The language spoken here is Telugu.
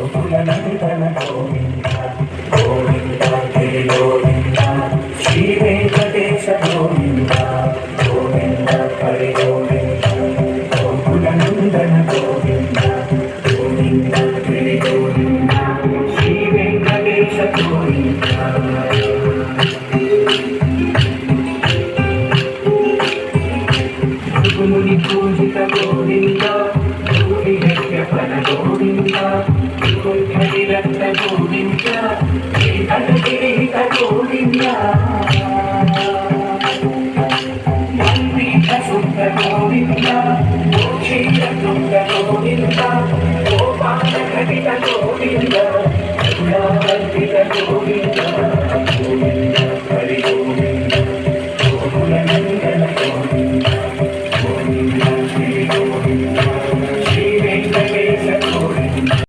గోకులనందన గోవింద గోవింద హరి గోవింద శ్రీ వెంకటేశ గోవింద గోవింద హరి గోవింద గోకులనందన గోవింద గోవింద హరి గోవింద శ్రీ వెంకటేశ గోవింద గురుని పూజిత గోవింద భూమి యజ్ఞఫల గోవింద విరక్త గోవింద గిరిహిత గోవింద మంత్రిత శుద్ధ గోవింద గోక్షీర శుద్ధ గోవింద గోపాల ఘటిత గోవింద